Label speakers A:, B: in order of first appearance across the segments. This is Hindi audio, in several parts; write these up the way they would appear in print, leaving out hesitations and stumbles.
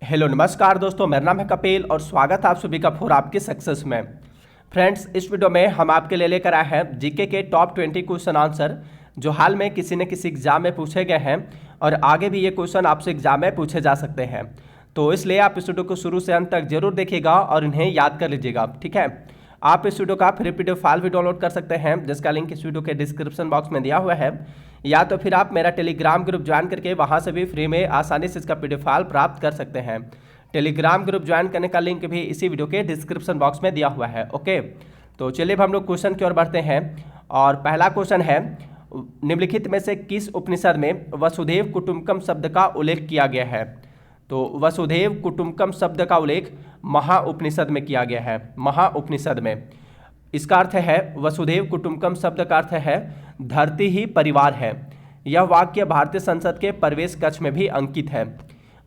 A: हेलो नमस्कार दोस्तों, मेरा नाम है कपिल और स्वागत है आप सभी का फॉर आपकी सक्सेस में। फ्रेंड्स, इस वीडियो में हम आपके लिए लेकर आए हैं जीके के टॉप 20 क्वेश्चन आंसर जो हाल में किसी न किसी एग्जाम में पूछे गए हैं और आगे भी ये क्वेश्चन आपसे एग्जाम में पूछे जा सकते हैं। तो इसलिए आप इस वीडियो को शुरू से अंत तक जरूर देखिएगा और इन्हें याद कर लीजिएगा, ठीक है। आप इस वीडियो का फ्री पीडीएफ फाइल भी डाउनलोड कर सकते हैं जिसका लिंक इस वीडियो के डिस्क्रिप्शन बॉक्स में दिया हुआ है, या तो फिर आप मेरा टेलीग्राम ग्रुप ज्वाइन करके वहां से भी फ्री में आसानी से इसका पीडीएफ फाइल प्राप्त कर सकते हैं। टेलीग्राम ग्रुप ज्वाइन करने का लिंक भी इसी वीडियो के डिस्क्रिप्शन बॉक्स में दिया हुआ है। ओके, तो चलिए अब हम लोग क्वेश्चन की ओर बढ़ते हैं और पहला क्वेश्चन है, निम्नलिखित में से किस उपनिषद में वसुधैव कुटुंबकम शब्द का उल्लेख किया गया है? तो वसुधैव कुटुंबकम शब्द का उल्लेख महाउपनिषद में किया गया है। महाउपनिषद में इसका अर्थ है, वसुधैव कुटुंबकम शब्द का अर्थ है धरती ही परिवार है। यह वाक्य भारतीय संसद के प्रवेश कक्ष में भी अंकित है।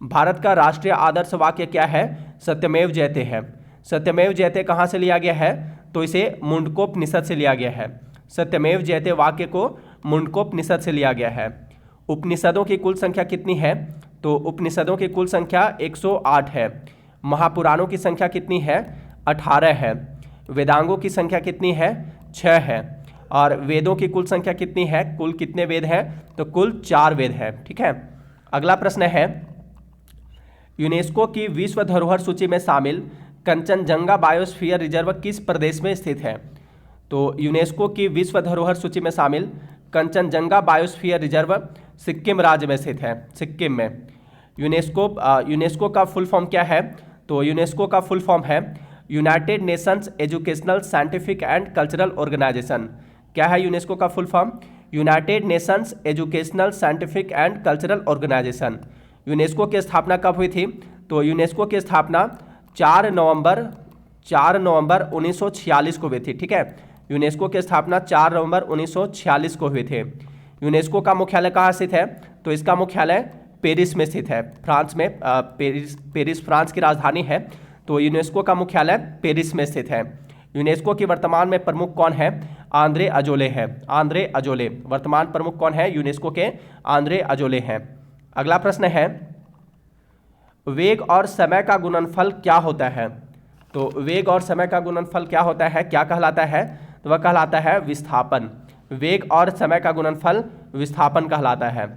A: भारत का राष्ट्रीय आदर्श वाक्य क्या है? सत्यमेव जयते है। सत्यमेव जयते कहाँ से लिया गया है? तो इसे मुंडकोपनिषद से लिया गया है। सत्यमेव जयते वाक्य को मुंडकोपनिषद से लिया गया है। उपनिषदों की कुल संख्या कितनी है? तो उपनिषदों की कुल संख्या 108 है। महापुराणों की संख्या कितनी है? 18 है। वेदांगों की संख्या कितनी है? 6 है। और वेदों की कुल संख्या कितनी है? कुल कितने वेद हैं? तो कुल 4 वेद हैं, ठीक है। अगला प्रश्न है, यूनेस्को की विश्व धरोहर सूची में शामिल कंचनजंगा बायोस्फीयर रिजर्व किस प्रदेश में स्थित है? तो यूनेस्को की विश्व धरोहर सूची में शामिल कंचनजंगा बायोस्फीयर रिजर्व सिक्किम राज्य में स्थित है, सिक्किम में। यूनेस्को का फुल फॉर्म क्या है? तो यूनेस्को का फुल फॉर्म है United Nations Educational Scientific and Cultural Organisation. क्या है यूनेस्को का full form? United Nations Educational Scientific and Cultural Organisation. UNESCO की स्थापना कब हुई थी? तो यूनेस्को की स्थापना 4 नवंबर 1946 को हुई थी, ठीक है। यूनेस्को की स्थापना 4 नवंबर 1946 को हुए थे। यूनेस्को का मुख्यालय कहाँ स्थित है? तो इसका मुख्यालय पेरिस में स्थित है, फ्रांस में। पेरिस फ्रांस की राजधानी है, तो यूनेस्को का मुख्यालय पेरिस में स्थित है। यूनेस्को की वर्तमान में प्रमुख कौन है? आंद्रे अजोले है। आंद्रे अजोले वर्तमान प्रमुख कौन है? यूनेस्को के आंद्रे अजोले हैं। अगला प्रश्न है, वेग और समय का गुणनफल क्या होता है? तो वेग और समय का गुणनफल क्या होता है, क्या कहलाता है? तो वह कहलाता है विस्थापन। वेग और समय का गुणनफल विस्थापन कहलाता है।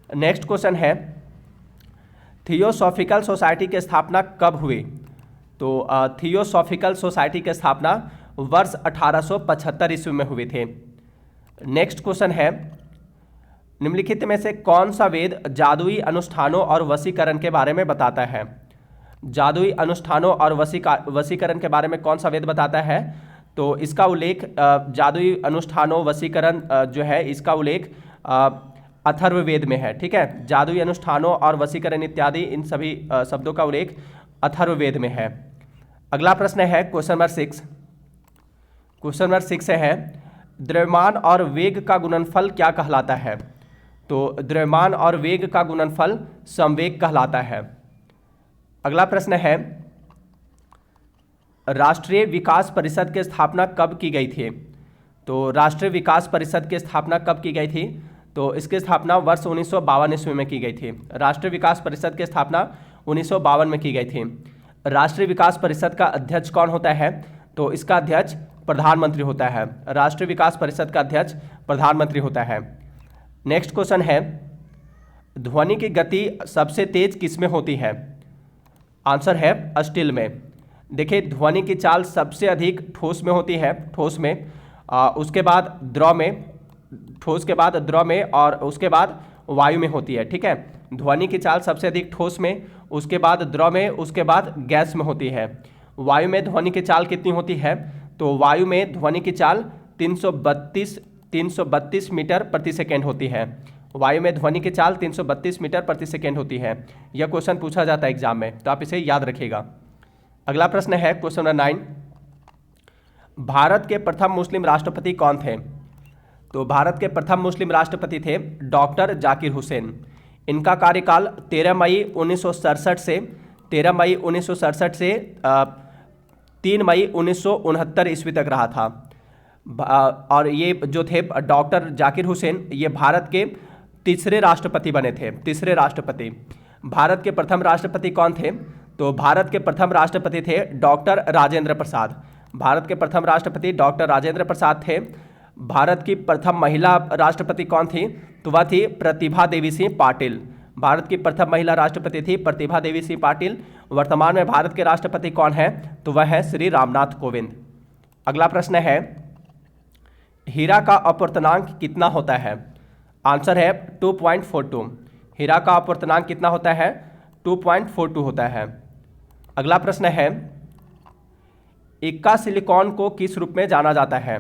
A: नेक्स्ट क्वेश्चन है, थियोसॉफिकल सोसाइटी की स्थापना कब हुई? तो थियोसॉफिकल सोसाइटी की स्थापना वर्ष 1875 ईस्वी में हुई थी। नेक्स्ट क्वेश्चन है, निम्नलिखित में से कौन सा वेद जादुई अनुष्ठानों और वशीकरण के बारे में बताता है? जादुई अनुष्ठानों और वशीकरण के बारे में कौन सा वेद बताता है? तो इसका उल्लेख जादुई अनुष्ठानों वशीकरण जो है इसका उल्लेख अथर्ववेद में है, ठीक है। जादुई अनुष्ठानों और वशीकरण इत्यादि इन सभी शब्दों का उल्लेख अथर्ववेद में है। अगला प्रश्न है क्वेश्चन नंबर 6। क्वेश्चन नंबर 6 है, द्रव्यमान और वेग का गुणनफल क्या कहलाता है? तो द्रव्यमान और वेग का गुणनफल संवेग कहलाता है। अगला प्रश्न है, राष्ट्रीय विकास परिषद की स्थापना कब की गई थी? तो राष्ट्रीय विकास परिषद की स्थापना कब की गई थी? तो इसकी स्थापना वर्ष 1952 ईस्वी में की गई थी। राष्ट्रीय विकास परिषद की स्थापना 1952 में की गई थी। राष्ट्रीय विकास परिषद का अध्यक्ष कौन होता है? तो इसका अध्यक्ष प्रधानमंत्री होता है। राष्ट्रीय विकास परिषद का अध्यक्ष प्रधानमंत्री होता है। नेक्स्ट क्वेश्चन है, ध्वनि की गति सबसे तेज किसमें होती है? आंसर है स्टील में। देखिए, ध्वनि की चाल सबसे अधिक ठोस में होती है, ठोस में, उसके बाद द्रव में, ठोस के बाद द्रव में और उसके बाद वायु में होती है, ठीक है। ध्वनि की चाल सबसे अधिक ठोस में, उसके बाद द्रव में, उसके बाद गैस में होती है। वायु में ध्वनि की चाल कितनी होती है? तो वायु में ध्वनि की चाल 332 मीटर प्रति सेकेंड होती है। वायु में ध्वनि की चाल 332 मीटर प्रति सेकेंड होती है। यह क्वेश्चन पूछा जाता है एग्जाम में, तो आप इसे याद रखिएगा। अगला प्रश्न है क्वेश्चन नंबर 9, भारत के प्रथम मुस्लिम राष्ट्रपति कौन थे? तो भारत के प्रथम मुस्लिम राष्ट्रपति थे डॉक्टर जाकिर हुसैन। इनका कार्यकाल 13 मई 1967 से 3 मई 1969 ईस्वी तक रहा था। और ये जो थे डॉक्टर जाकिर हुसैन, ये भारत के तीसरे राष्ट्रपति बने थे, तीसरे राष्ट्रपति। भारत के प्रथम राष्ट्रपति कौन थे? तो भारत के प्रथम राष्ट्रपति थे डॉक्टर राजेंद्र प्रसाद। भारत के प्रथम राष्ट्रपति डॉक्टर राजेंद्र प्रसाद थे। भारत की प्रथम महिला राष्ट्रपति कौन थी? तो वह थी प्रतिभा देवी सिंह पाटिल। भारत की प्रथम महिला राष्ट्रपति थी प्रतिभा देवी सिंह पाटिल। वर्तमान में भारत के राष्ट्रपति कौन है? तो वह है श्री रामनाथ कोविंद। अगला प्रश्न है, हीरा का अपवर्तनांक कितना होता है? आंसर है 2.42। हीरा का अपवर्तनांक कितना होता है? 2.42 होता है। अगला प्रश्न है, इक्का सिलिकॉन को किस रूप में जाना जाता है?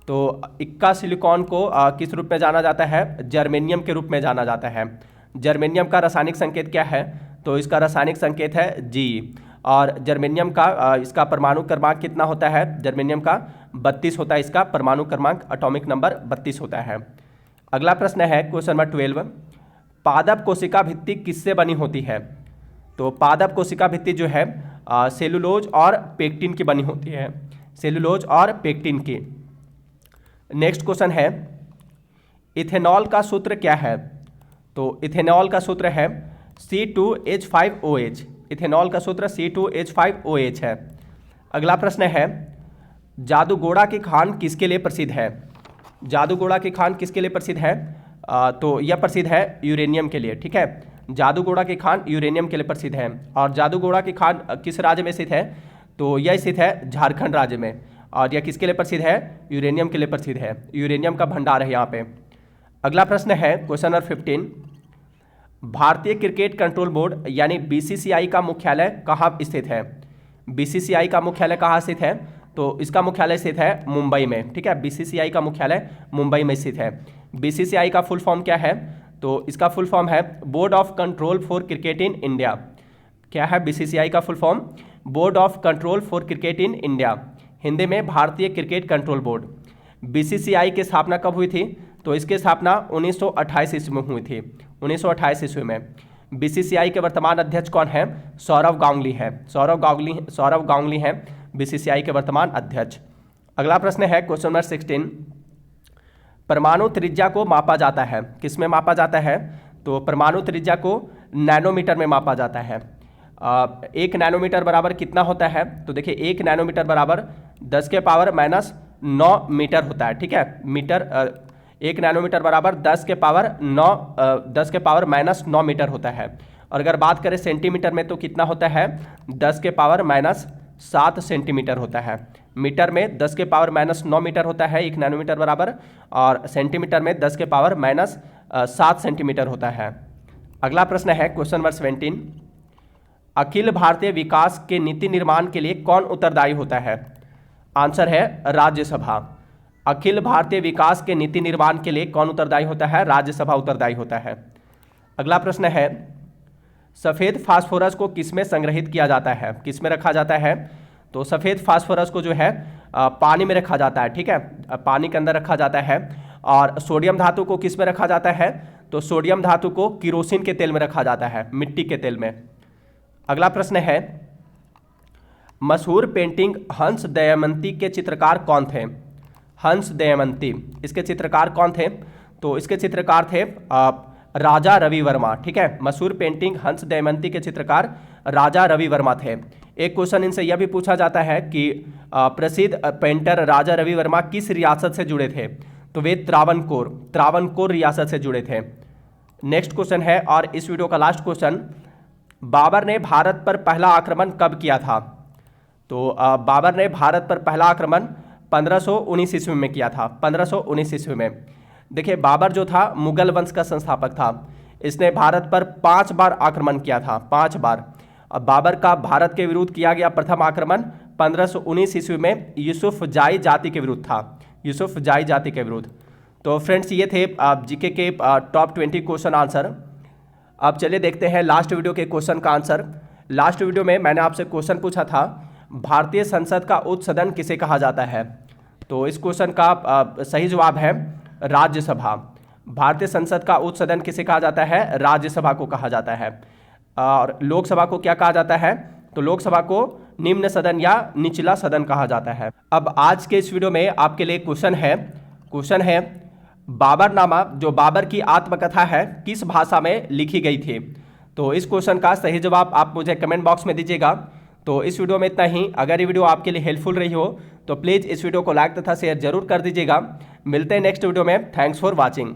A: तो इक्का सिलिकॉन को किस रूप में जाना जाता है? जर्मेनियम के रूप में जाना जाता है। जर्मेनियम का रासायनिक संकेत क्या है? तो इसका रासायनिक संकेत है जी। और जर्मेनियम का इसका परमाणु क्रमांक कितना होता है? जर्मेनियम का 32 होता है। इसका परमाणु क्रमांक एटॉमिक नंबर 32 होता है। अगला प्रश्न है क्वेश्चन नंबर 12, पादप कोशिका भित्ति किससे बनी होती है? तो पादप कोशिका भित्ति जो है सेलुलोज और पेक्टिन की बनी होती है। सेलुलोज और पेक्टिन की। नेक्स्ट क्वेश्चन है, इथेनॉल का सूत्र क्या है? तो इथेनॉल का सूत्र है C2H5OH। इथेनॉल का सूत्र C2H5OH है। अगला प्रश्न है, जादूगोड़ा की खान किसके लिए प्रसिद्ध है? जादूगोड़ा की खान किसके लिए प्रसिद्ध है? तो यह प्रसिद्ध है यूरेनियम के लिए। ठीक है, जादूगोड़ा की खान यूरेनियम के लिए प्रसिद्ध है। और जादूगोड़ा की खान किस राज्य में स्थित है? तो यह स्थित है झारखंड राज्य में। और यह किसके लिए प्रसिद्ध है? यूरेनियम के लिए प्रसिद्ध है। यूरेनियम का भंडार है यहाँ पे। अगला प्रश्न है क्वेश्चन नंबर 15, भारतीय क्रिकेट कंट्रोल बोर्ड यानी बीसीसीआई का मुख्यालय कहाँ स्थित है? बीसीसीआई का मुख्यालय कहाँ स्थित है? तो इसका मुख्यालय स्थित है मुंबई में। ठीक है, बीसीसीआई का मुख्यालय मुंबई में स्थित है। बीसीसीआई का फुल फॉर्म क्या है? तो इसका फुल फॉर्म है board of control for cricket in India. क्या है बीसीसीआई का full form? Board of control for cricket in India, Hindi में भारतीय क्रिकेट कंट्रोल बोर्ड। बीसीसीआई की स्थापना कब हुई थी? तो इसकी स्थापना 1928 ईस्वी में हुई थी। 1928 ईस्वी में। बीसीसीआई के वर्तमान अध्यक्ष कौन है? सौरव गांगुली है। सौरव गांगुली हैं बीसीसीआई के वर्तमान अध्यक्ष। अगला प्रश्न है क्वेश्चन नंबर 16, परमाणु त्रिज्या को मापा जाता है किस में मापा जाता है? तो परमाणु त्रिज्या को नैनोमीटर में मापा जाता है। 1 नैनोमीटर बराबर कितना होता है? तो देखिए 1 नैनोमीटर बराबर 10⁻⁹ मीटर होता है। ठीक है, मीटर 1 नैनोमीटर बराबर 10⁻⁹ मीटर होता है। और अगर बात करें सेंटीमीटर में तो कितना होता है? 10⁻⁷ सेंटीमीटर होता है। मीटर में 10⁻⁹ मीटर होता है 1 नैनोमीटर बराबर, और सेंटीमीटर में 10⁻⁷ सेंटीमीटर होता है। अगला प्रश्न है क्वेश्चन नंबर 17, अखिल भारतीय विकास के नीति निर्माण के लिए कौन उत्तरदायी होता है? आंसर है राज्यसभा। अखिल भारतीय विकास के नीति निर्माण के लिए कौन उत्तरदायी होता है? राज्यसभा उत्तरदायी होता है। अगला प्रश्न है, सफ़ेद फास्फोरस को किस में संग्रहित किया जाता है? किस में रखा जाता है? तो सफ़ेद फास्फोरस को जो है पानी में रखा जाता है। ठीक है, पानी के अंदर रखा जाता है। और सोडियम धातु को किस में रखा जाता है? तो सोडियम धातु को किरोसिन के तेल में रखा जाता है, मिट्टी के तेल में। अगला प्रश्न है, मशहूर पेंटिंग हंस दमयंती के चित्रकार कौन थे? हंस दमयंती, इसके चित्रकार कौन थे? तो इसके चित्रकार थे राजा रवि वर्मा। ठीक है, मशहूर पेंटिंग हंस दमयंती के चित्रकार राजा रवि वर्मा थे। एक क्वेश्चन इनसे यह भी पूछा जाता है कि प्रसिद्ध पेंटर राजा रवि वर्मा किस रियासत से जुड़े थे? तो वे त्रावणकोर रियासत से जुड़े थे। नेक्स्ट क्वेश्चन है, और इस वीडियो का लास्ट क्वेश्चन, बाबर ने भारत पर पहला आक्रमण कब किया था? तो बाबर ने भारत पर पहला आक्रमण 1519 ईस्वी में किया था। 1519 ईस्वी में। देखिए बाबर जो था मुगल वंश का संस्थापक था। इसने भारत पर 5 बार आक्रमण किया था, 5 बार। अब बाबर का भारत के विरुद्ध किया गया प्रथम आक्रमण 1519 ईस्वी में यूसुफ जाई जाति के विरुद्ध था। यूसुफ जाई जाति के विरुद्ध। तो फ्रेंड्स ये थे जीके के टॉप 20 क्वेश्चन आंसर। अब चलिए देखते हैं लास्ट वीडियो के क्वेश्चन का आंसर। लास्ट वीडियो में मैंने आपसे क्वेश्चन पूछा था, भारतीय संसद का उच्च सदन किसे कहा जाता है? तो इस क्वेश्चन का सही जवाब है राज्यसभा। भारतीय संसद का उच्च सदन किसे कहा जाता है? राज्यसभा को कहा जाता है। और लोकसभा को क्या कहा जाता है? तो लोकसभा को निम्न सदन या निचला सदन कहा जाता है। अब आज के इस वीडियो में आपके लिए क्वेश्चन है बाबरनामा, जो बाबर की आत्मकथा है, किस भाषा में लिखी गई थी? तो इस क्वेश्चन का सही जवाब आप मुझे कमेंट बॉक्स में दीजिएगा। तो इस वीडियो में इतना ही। अगर ये वीडियो आपके लिए हेल्पफुल रही हो तो प्लीज़ इस वीडियो को लाइक तथा शेयर जरूर कर दीजिएगा। मिलते हैं नेक्स्ट वीडियो में। Thanks for watching.